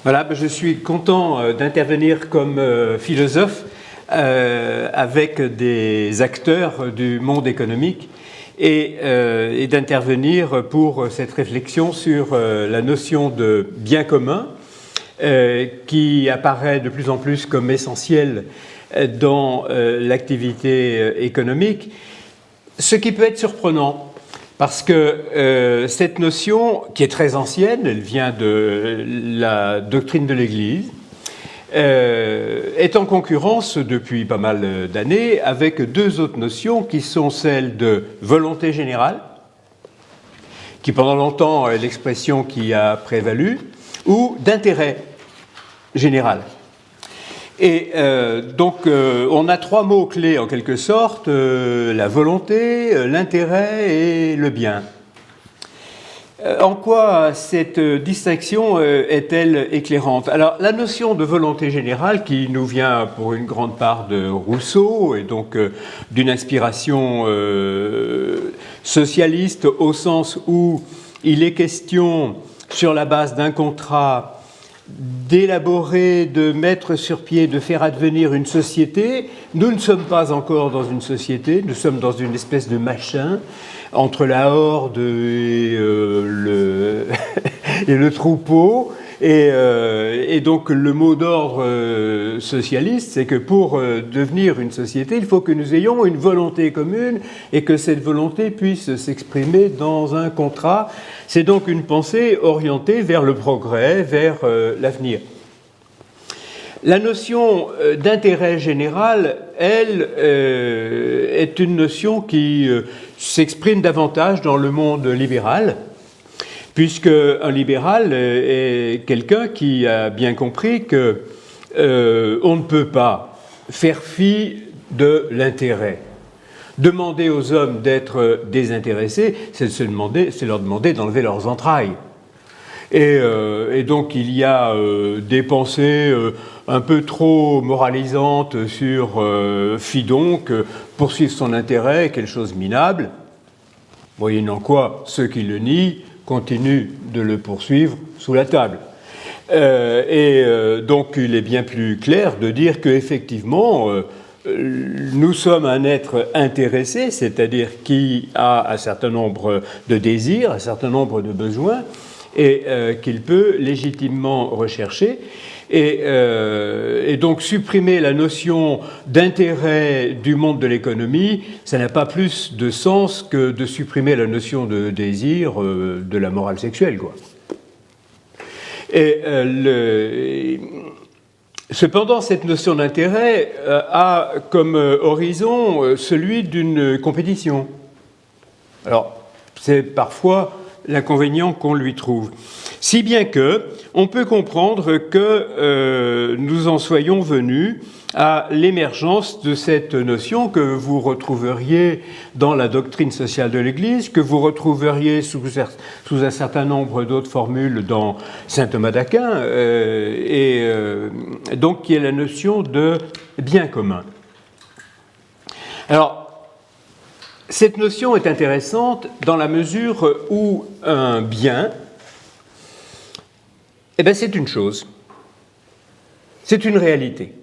Voilà, je suis content d'intervenir comme philosophe avec des acteurs du monde économique et d'intervenir pour cette réflexion sur la notion de bien commun qui apparaît de plus en plus comme essentielle dans l'activité économique, ce qui peut être surprenant. Parce que cette notion, qui est très ancienne, elle vient de la doctrine de l'Église, est en concurrence depuis pas mal d'années avec deux autres notions qui sont celles de volonté générale, qui pendant longtemps est l'expression qui a prévalu, ou d'intérêt général. Et donc, on a trois mots clés en quelque sorte, la volonté, l'intérêt et le bien. En quoi cette distinction est-elle éclairante? Alors, la notion de volonté générale, qui nous vient pour une grande part de Rousseau, et donc d'une inspiration socialiste au sens où il est question, sur la base d'un contrat, d'élaborer, de mettre sur pied, de faire advenir une société. Nous ne sommes pas encore dans une société, nous sommes dans une espèce de machin entre la horde et le troupeau. Et donc le mot d'ordre socialiste, c'est que pour devenir une société, il faut que nous ayons une volonté commune et que cette volonté puisse s'exprimer dans un contrat. C'est donc une pensée orientée vers le progrès, vers l'avenir. La notion d'intérêt général, elle, est une notion qui s'exprime davantage dans le monde libéral, puisque un libéral est quelqu'un qui a bien compris que on ne peut pas faire fi de l'intérêt. Demander aux hommes d'être désintéressés, c'est leur demander d'enlever leurs entrailles. Et donc il y a des pensées un peu trop moralisantes sur fi donc, poursuivre son intérêt est quelque chose de minable, moyennant quoi ceux qui le nient continuent de le poursuivre sous la table. Donc il est bien plus clair de dire qu'effectivement nous sommes un être intéressé, c'est-à-dire qui a un certain nombre de désirs, un certain nombre de besoins, et qu'il peut légitimement rechercher. Et donc supprimer la notion d'intérêt du monde de l'économie, ça n'a pas plus de sens que de supprimer la notion de désir de la morale sexuelle, quoi. Cependant, cette notion d'intérêt a comme horizon celui d'une compétition. Alors, c'est parfois l'inconvénient qu'on lui trouve. Si bien que on peut comprendre que nous en soyons venus à l'émergence de cette notion que vous retrouveriez dans la doctrine sociale de l'Église, que vous retrouveriez sous un certain nombre d'autres formules dans saint Thomas d'Aquin, donc qui est la notion de bien commun. Alors, cette notion est intéressante dans la mesure où un bien, c'est une chose, c'est une réalité.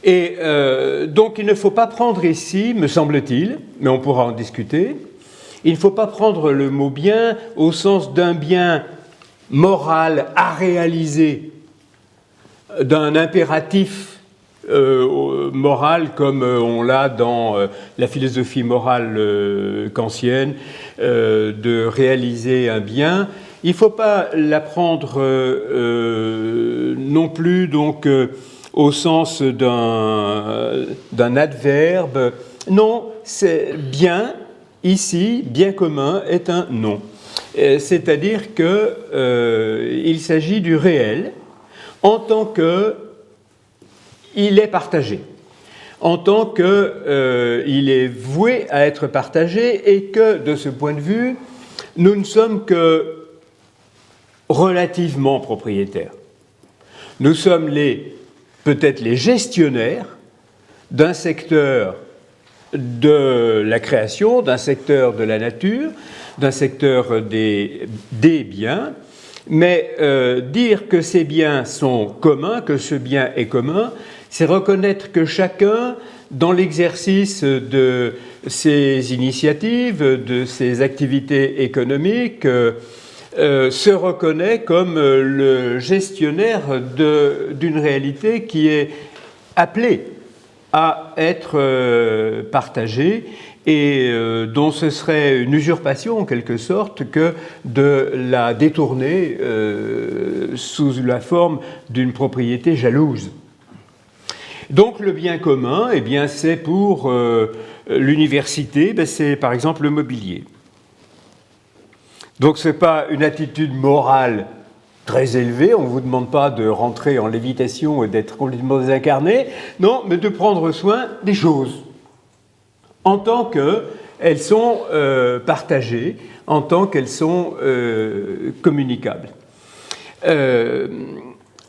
Et donc il ne faut pas prendre ici, me semble-t-il, mais on pourra en discuter, il ne faut pas prendre le mot bien au sens d'un bien moral à réaliser, d'un impératif moral comme on l'a dans la philosophie morale kantienne, de réaliser un bien. Il ne faut pas l'apprendre non plus donc au sens d'un adverbe. Non, c'est bien, ici, bien commun est un nom. C'est-à-dire qu'il s'agit du réel en tant qu'il est partagé, en tant qu'il est voué à être partagé et que, de ce point de vue, nous ne sommes que relativement propriétaires. Nous sommes peut-être les gestionnaires d'un secteur de la création, d'un secteur de la nature, d'un secteur des biens, Mais dire que ces biens sont communs, que ce bien est commun, c'est reconnaître que chacun, dans l'exercice de ses initiatives, de ses activités économiques, se reconnaît comme le gestionnaire d'une réalité qui est appelée à être partagée et dont ce serait une usurpation en quelque sorte que de la détourner sous la forme d'une propriété jalouse. Donc le bien commun, eh bien, c'est pour l'université, c'est par exemple le mobilier. Donc ce n'est pas une attitude morale très élevée, on ne vous demande pas de rentrer en lévitation et d'être complètement désincarné, non, mais de prendre soin des choses, en tant qu'elles sont partagées, en tant qu'elles sont communicables.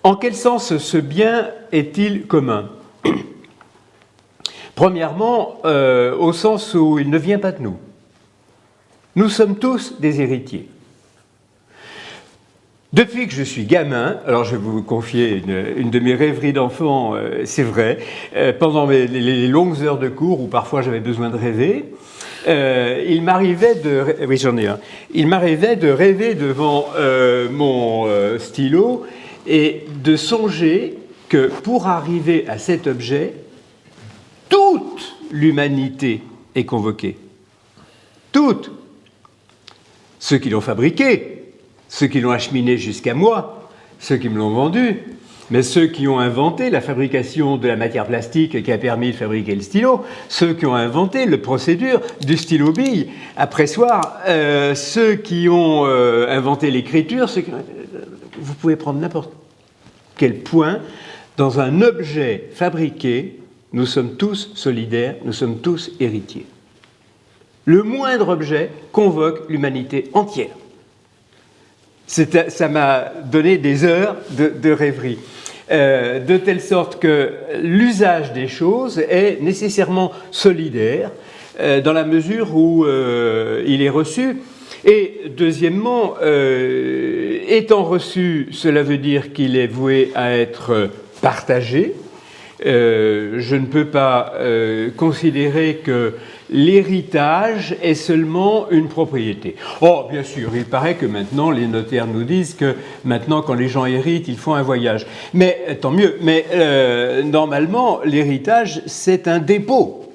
En quel sens ce bien est-il commun ? Premièrement, au sens où il ne vient pas de nous. Nous sommes tous des héritiers. Depuis que je suis gamin, alors je vais vous confier une de mes rêveries d'enfant, c'est vrai, pendant les longues heures de cours où parfois j'avais besoin de rêver, il m'arrivait de rêver devant mon stylo et de songer que pour arriver à cet objet, toute l'humanité est convoquée. Toute. Ceux qui l'ont fabriqué, ceux qui l'ont acheminé jusqu'à moi, ceux qui me l'ont vendu, mais ceux qui ont inventé la fabrication de la matière plastique qui a permis de fabriquer le stylo, ceux qui ont inventé la procédure du stylo-bille à pressoir, ceux qui ont inventé l'écriture, vous pouvez prendre n'importe quel point, dans un objet fabriqué, nous sommes tous solidaires, nous sommes tous héritiers. Le moindre objet convoque l'humanité entière. Ça m'a donné des heures de rêverie. De telle sorte que l'usage des choses est nécessairement solidaire dans la mesure où il est reçu. Et deuxièmement, étant reçu, cela veut dire qu'il est voué à être partagé. Je ne peux pas considérer que l'héritage est seulement une propriété. Oh, bien sûr, il paraît que maintenant, les notaires nous disent que maintenant, quand les gens héritent, ils font un voyage. Mais tant mieux, mais normalement, l'héritage, c'est un dépôt.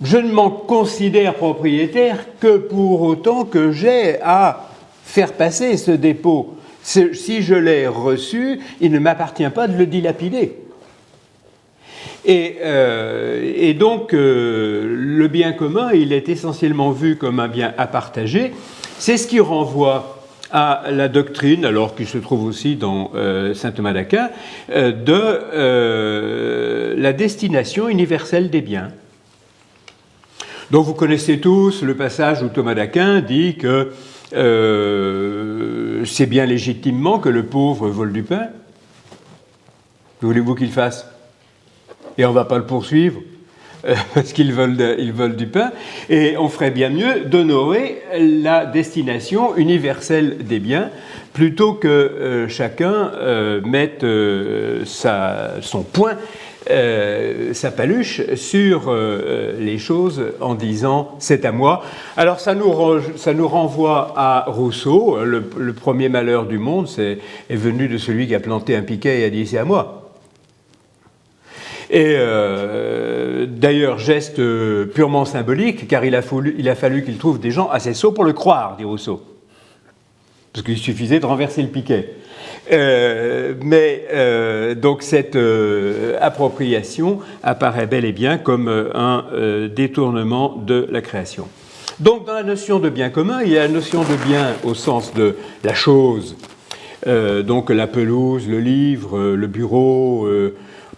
Je ne m'en considère propriétaire que pour autant que j'ai à faire passer ce dépôt. Si je l'ai reçu, il ne m'appartient pas de le dilapider. Et donc, le bien commun, il est essentiellement vu comme un bien à partager. C'est ce qui renvoie à la doctrine, alors qui se trouve aussi dans saint Thomas d'Aquin, de la destination universelle des biens. Donc vous connaissez tous le passage où Thomas d'Aquin dit que c'est bien légitimement que le pauvre vole du pain. Que voulez-vous qu'il fasse ? Et on ne va pas le poursuivre parce qu'il vole du pain. Et on ferait bien mieux d'honorer la destination universelle des biens plutôt que chacun mette son poing, sa paluche sur les choses en disant « c'est à moi ». Alors ça nous renvoie à Rousseau. Le premier malheur du monde est venu de celui qui a planté un piquet et a dit « c'est à moi ». Et d'ailleurs, geste purement symbolique, car il a fallu qu'il trouve des gens assez sots pour le croire, dit Rousseau. Parce qu'il suffisait de renverser le piquet. Donc cette appropriation apparaît bel et bien comme un détournement de la création. Donc dans la notion de bien commun, il y a la notion de bien au sens de la chose. Donc la pelouse, le livre, le bureau...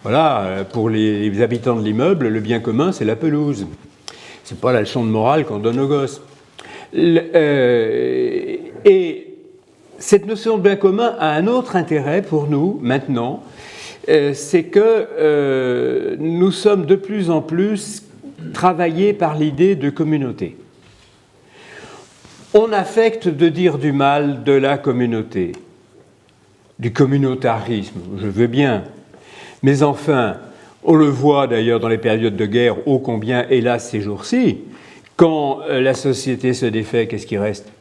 Voilà, pour les habitants de l'immeuble, le bien commun, c'est la pelouse. Ce n'est pas la leçon de morale qu'on donne aux gosses. Et cette notion de bien commun a un autre intérêt pour nous, maintenant, c'est que nous sommes de plus en plus travaillés par l'idée de communauté. On affecte de dire du mal de la communauté, du communautarisme, je veux bien, mais enfin, on le voit d'ailleurs dans les périodes de guerre, ô combien, hélas, ces jours-ci, quand la société se défait, qu'est-ce qui reste?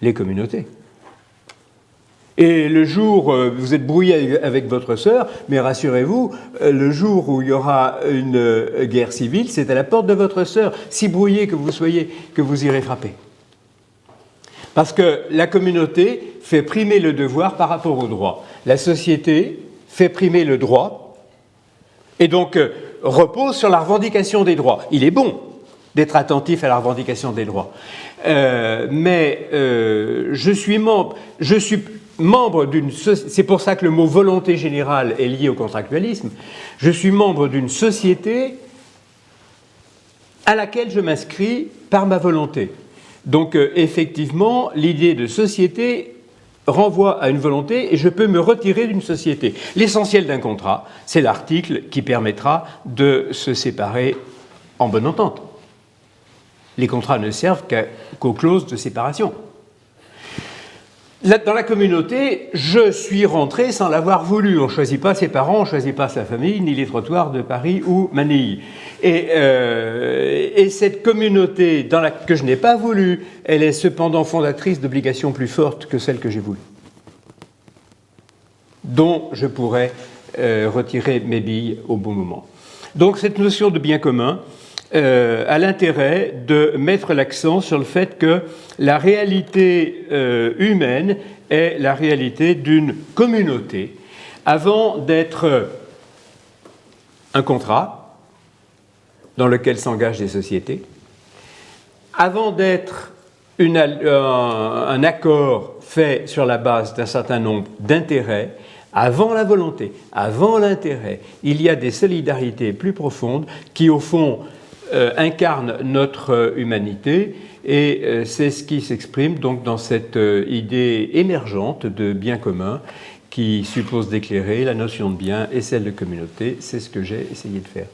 Les communautés. Et le jour, vous êtes brouillé avec votre sœur, mais rassurez-vous, le jour où il y aura une guerre civile, c'est à la porte de votre sœur, si brouillé que vous soyez, que vous irez frapper. Parce que la communauté fait primer le devoir par rapport au droit. La société fait primer le droit et donc repose sur la revendication des droits. Il est bon d'être attentif à la revendication des droits. Mais je suis membre d'une société, c'est pour ça que le mot volonté générale est lié au contractualisme, je suis membre d'une société à laquelle je m'inscris par ma volonté. Donc effectivement, l'idée de société renvoie à une volonté et je peux me retirer d'une société. L'essentiel d'un contrat, c'est l'article qui permettra de se séparer en bonne entente. Les contrats ne servent qu'aux clauses de séparation. Dans la communauté, je suis rentré sans l'avoir voulu. On ne choisit pas ses parents, on ne choisit pas sa famille, ni les trottoirs de Paris ou Manille. Et cette communauté que je n'ai pas voulu, elle est cependant fondatrice d'obligations plus fortes que celles que j'ai voulues, dont je pourrais retirer mes billes au bon moment. Donc cette notion de bien commun a l'intérêt de mettre l'accent sur le fait que la réalité humaine est la réalité d'une communauté avant d'être un contrat dans lequel s'engagent des sociétés, avant d'être un accord fait sur la base d'un certain nombre d'intérêts. Avant la volonté, avant l'intérêt, il y a des solidarités plus profondes qui, au fond, incarnent notre humanité et c'est ce qui s'exprime donc dans cette idée émergente de bien commun qui suppose d'éclairer la notion de bien et celle de communauté. C'est ce que j'ai essayé de faire.